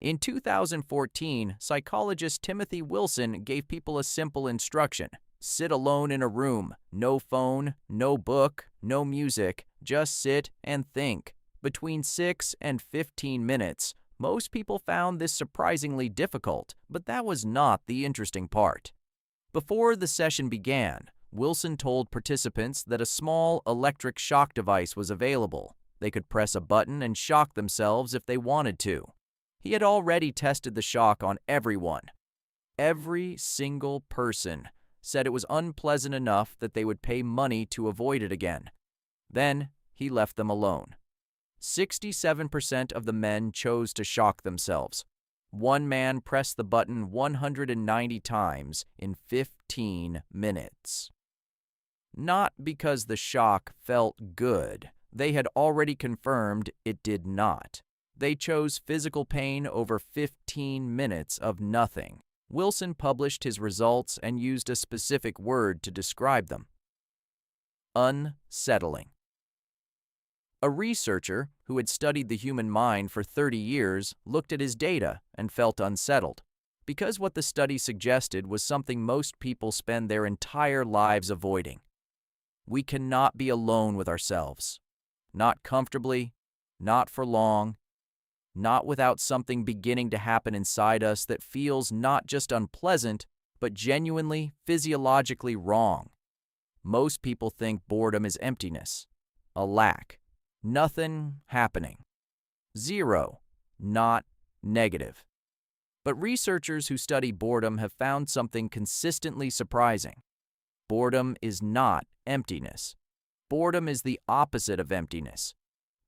In 2014, psychologist Timothy Wilson gave people a simple instruction. Sit alone in a room. No phone, no book, no music. Just sit and think. Between 6 and 15 minutes. Most people found this surprisingly difficult, but that was not the interesting part. Before the session began, Wilson told participants that a small electric shock device was available. They could press a button and shock themselves if they wanted to. He had already tested the shock on everyone. Every single person said it was unpleasant enough that they would pay money to avoid it again. Then he left them alone. 67% of the men chose to shock themselves. One man pressed the button 190 times in 15 minutes. Not because the shock felt good. They had already confirmed it did not. They chose physical pain over 15 minutes of nothing. Wilson published his results and used a specific word to describe them. Unsettling. A researcher who had studied the human mind for 30 years looked at his data and felt unsettled, because what the study suggested was something most people spend their entire lives avoiding. We cannot be alone with ourselves. Not comfortably, not for long, not without something beginning to happen inside us that feels not just unpleasant, but genuinely, physiologically wrong. Most people think boredom is emptiness, a lack, nothing happening. Zero, not negative. But researchers who study boredom have found something consistently surprising. Boredom is not emptiness. Boredom is the opposite of emptiness.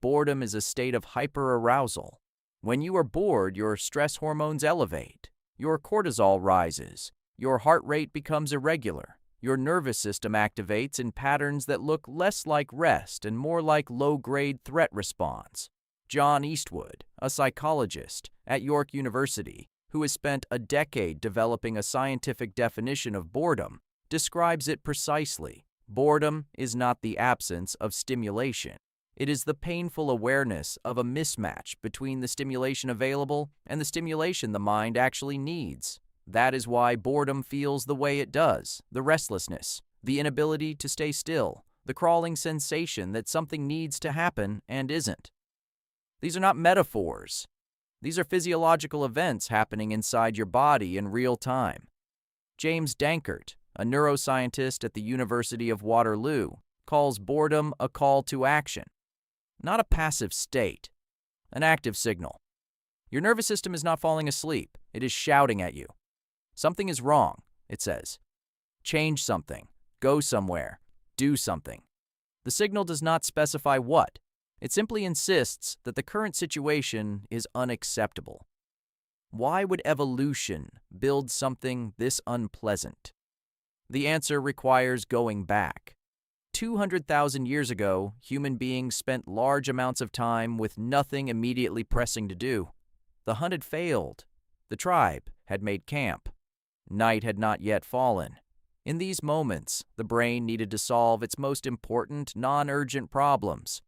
Boredom is a state of hyperarousal. When you are bored, your stress hormones elevate, your cortisol rises, your heart rate becomes irregular, your nervous system activates in patterns that look less like rest and more like low-grade threat response. John Eastwood, a psychologist at York University, who has spent a decade developing a scientific definition of boredom, describes it precisely. Boredom is not the absence of stimulation. It is the painful awareness of a mismatch between the stimulation available and the stimulation the mind actually needs. That is why boredom feels the way it does, the restlessness, the inability to stay still, the crawling sensation that something needs to happen and isn't. These are not metaphors. These are physiological events happening inside your body in real time. James Dankert, a neuroscientist at the University of Waterloo, calls boredom a call to action. Not a passive state, an active signal. Your nervous system is not falling asleep. It is shouting at you. Something is wrong, it says. Change something. Go somewhere. Do something. The signal does not specify what. It simply insists that the current situation is unacceptable. Why would evolution build something this unpleasant? The answer requires going back. 200,000 years ago, human beings spent large amounts of time with nothing immediately pressing to do. The hunt had failed. The tribe had made camp. Night had not yet fallen. In these moments, the brain needed to solve its most important, non-urgent problems.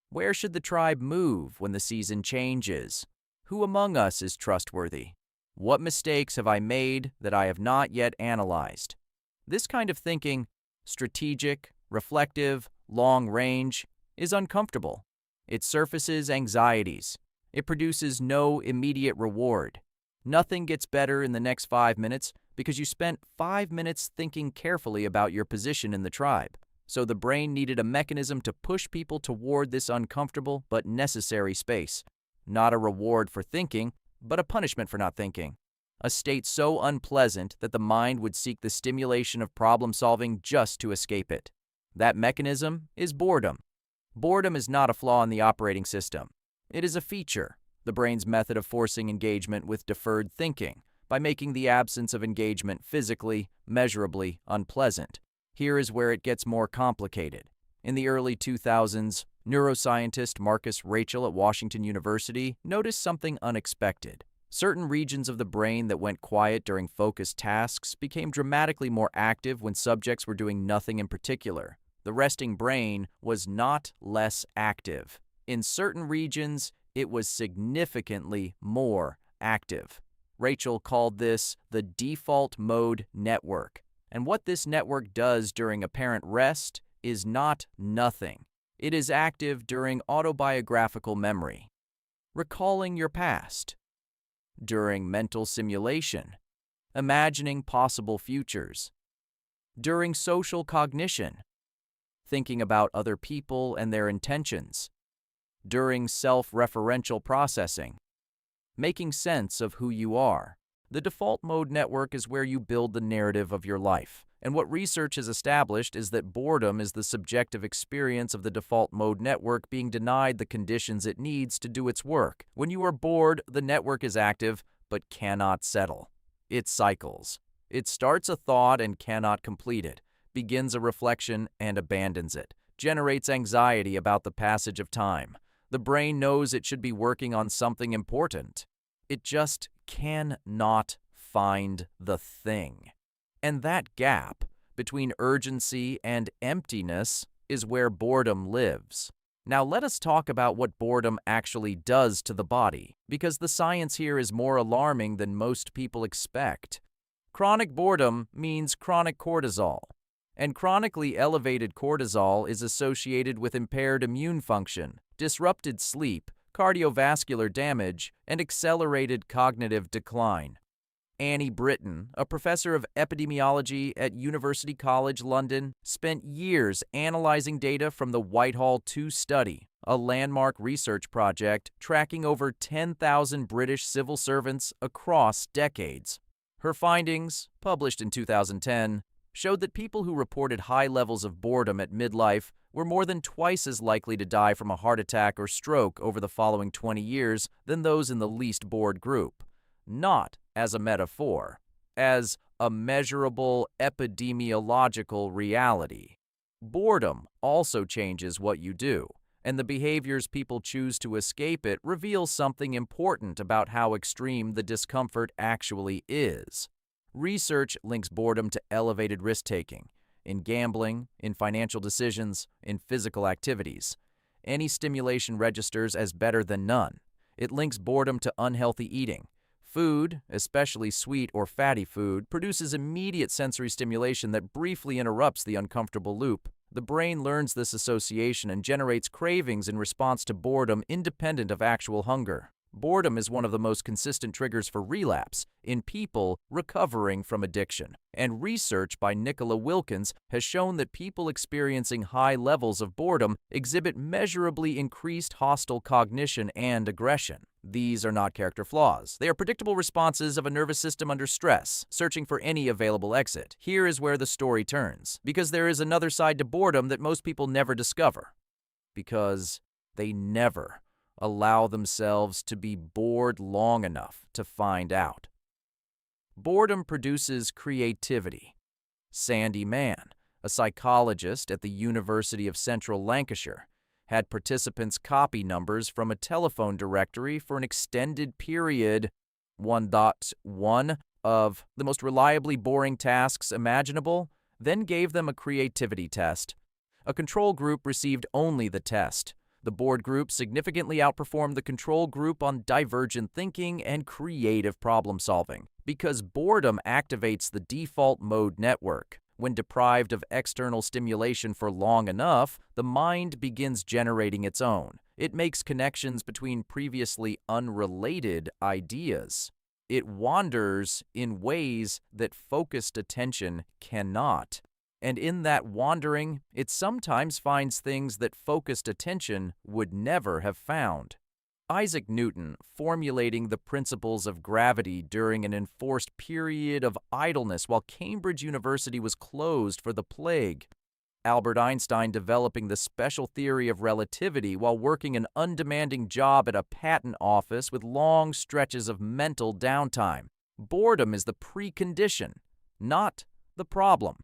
Where should the tribe move when the season changes? Who among us is trustworthy? What mistakes have I made that I have not yet analyzed? This kind of thinking, strategic, reflective, long range, is uncomfortable. It surfaces anxieties. It produces no immediate reward. Nothing gets better in the next 5 minutes because you spent 5 minutes thinking carefully about your position in the tribe. So the brain needed a mechanism to push people toward this uncomfortable but necessary space. Not a reward for thinking, but a punishment for not thinking. A state so unpleasant that the mind would seek the stimulation of problem-solving just to escape it. That mechanism is boredom. Boredom is not a flaw in the operating system. It is a feature, the brain's method of forcing engagement with deferred thinking, by making the absence of engagement physically, measurably unpleasant. Here is where it gets more complicated. In the early 2000s, neuroscientist Marcus Rachel at Washington University noticed something unexpected. Certain regions of the brain that went quiet during focused tasks became dramatically more active when subjects were doing nothing in particular. The resting brain was not less active. In certain regions, it was significantly more active. Rachel called this the default mode network. And what this network does during apparent rest is not nothing. It is active during autobiographical memory, recalling your past, during mental simulation, imagining possible futures, during social cognition, thinking about other people and their intentions, during self-referential processing, making sense of who you are. The default mode network is where you build the narrative of your life. And what research has established is that boredom is the subjective experience of the default mode network being denied the conditions it needs to do its work. When you are bored, the network is active but cannot settle. It cycles. It starts a thought and cannot complete it, begins a reflection and abandons it, generates anxiety about the passage of time. The brain knows it should be working on something important. It just cannot find the thing. And that gap between urgency and emptiness is where boredom lives. Now let us talk about what boredom actually does to the body, because the science here is more alarming than most people expect. Chronic boredom means chronic cortisol, and chronically elevated cortisol is associated with impaired immune function, disrupted sleep, cardiovascular damage, and accelerated cognitive decline. Annie Britton, a professor of epidemiology at University College London, spent years analyzing data from the Whitehall 2 study, a landmark research project tracking over 10,000 British civil servants across decades. Her findings, published in 2010, showed that people who reported high levels of boredom at midlife were more than twice as likely to die from a heart attack or stroke over the following 20 years than those in the least bored group. Not as a metaphor, as a measurable epidemiological reality. Boredom also changes what you do, and the behaviors people choose to escape it reveal something important about how extreme the discomfort actually is. Research links boredom to elevated risk-taking in gambling, in financial decisions, in physical activities. Any stimulation registers as better than none. It links boredom to unhealthy eating. Food, especially sweet or fatty food, produces immediate sensory stimulation that briefly interrupts the uncomfortable loop. The brain learns this association and generates cravings in response to boredom independent of actual hunger. Boredom is one of the most consistent triggers for relapse in people recovering from addiction. And research by Nicola Wilkins has shown that people experiencing high levels of boredom exhibit measurably increased hostile cognition and aggression. These are not character flaws. They are predictable responses of a nervous system under stress, searching for any available exit. Here is where the story turns, because there is another side to boredom that most people never discover. Because they never allow themselves to be bored long enough to find out. Boredom produces creativity. Sandy Mann, a psychologist at the University of Central Lancashire, had participants copy numbers from a telephone directory for an extended period, 1.1 of the most reliably boring tasks imaginable, then gave them a creativity test. A control group received only the test. The bored group significantly outperformed the control group on divergent thinking and creative problem solving, because boredom activates the default mode network. When deprived of external stimulation for long enough, the mind begins generating its own. It makes connections between previously unrelated ideas. It wanders in ways that focused attention cannot. And in that wandering, it sometimes finds things that focused attention would never have found. Isaac Newton, formulating the principles of gravity during an enforced period of idleness while Cambridge University was closed for the plague. Albert Einstein developing the special theory of relativity while working an undemanding job at a patent office with long stretches of mental downtime. Boredom is the precondition, not the problem.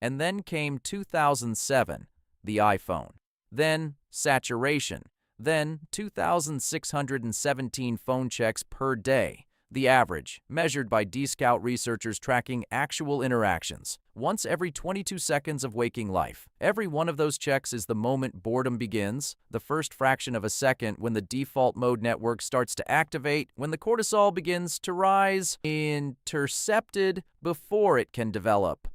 And then came 2007, the iPhone. Then saturation. Then 2,617 phone checks per day. The average, measured by D-Scout researchers tracking actual interactions, once every 22 seconds of waking life. Every one of those checks is the moment boredom begins, the first fraction of a second when the default mode network starts to activate, when the cortisol begins to rise, intercepted before it can develop.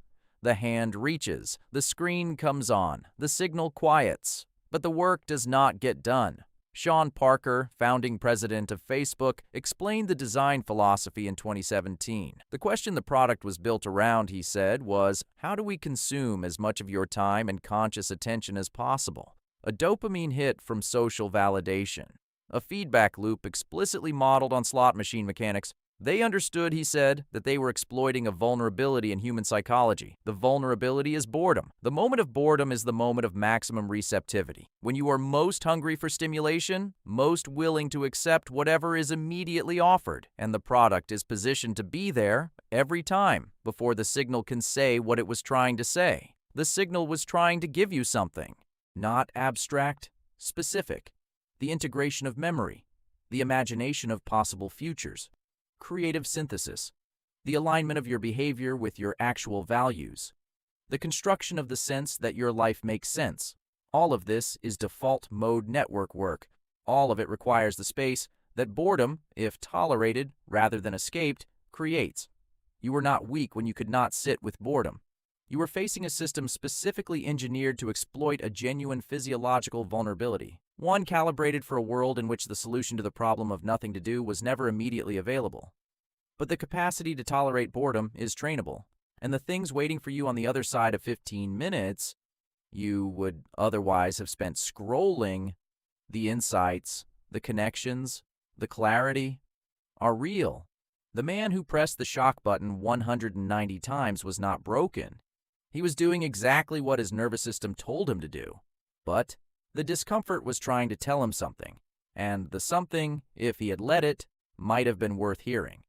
The hand reaches, the screen comes on, the signal quiets, but the work does not get done. Sean Parker, founding president of Facebook, explained the design philosophy in 2017. The question the product was built around, he said, was, how do we consume as much of your time and conscious attention as possible? A dopamine hit from social validation. A feedback loop explicitly modeled on slot machine mechanics. They understood, he said, that they were exploiting a vulnerability in human psychology. The vulnerability is boredom. The moment of boredom is the moment of maximum receptivity. When you are most hungry for stimulation, most willing to accept whatever is immediately offered, and the product is positioned to be there every time before the signal can say what it was trying to say. The signal was trying to give you something, not abstract, specific. The integration of memory, the imagination of possible futures. Creative synthesis, the alignment of your behavior with your actual values, the construction of the sense that your life makes sense. All of this is default mode network work. All of it requires the space that boredom, if tolerated rather than escaped, creates. You were not weak when you could not sit with boredom. You were facing a system specifically engineered to exploit a genuine physiological vulnerability, one calibrated for a world in which the solution to the problem of nothing to do was never immediately available. But the capacity to tolerate boredom is trainable, and the things waiting for you on the other side of 15 minutes you would otherwise have spent scrolling, the insights, the connections, the clarity, are real. The man who pressed the shock button 190 times was not broken. He was doing exactly what his nervous system told him to do. But the discomfort was trying to tell him something, and the something, if he had let it, might have been worth hearing.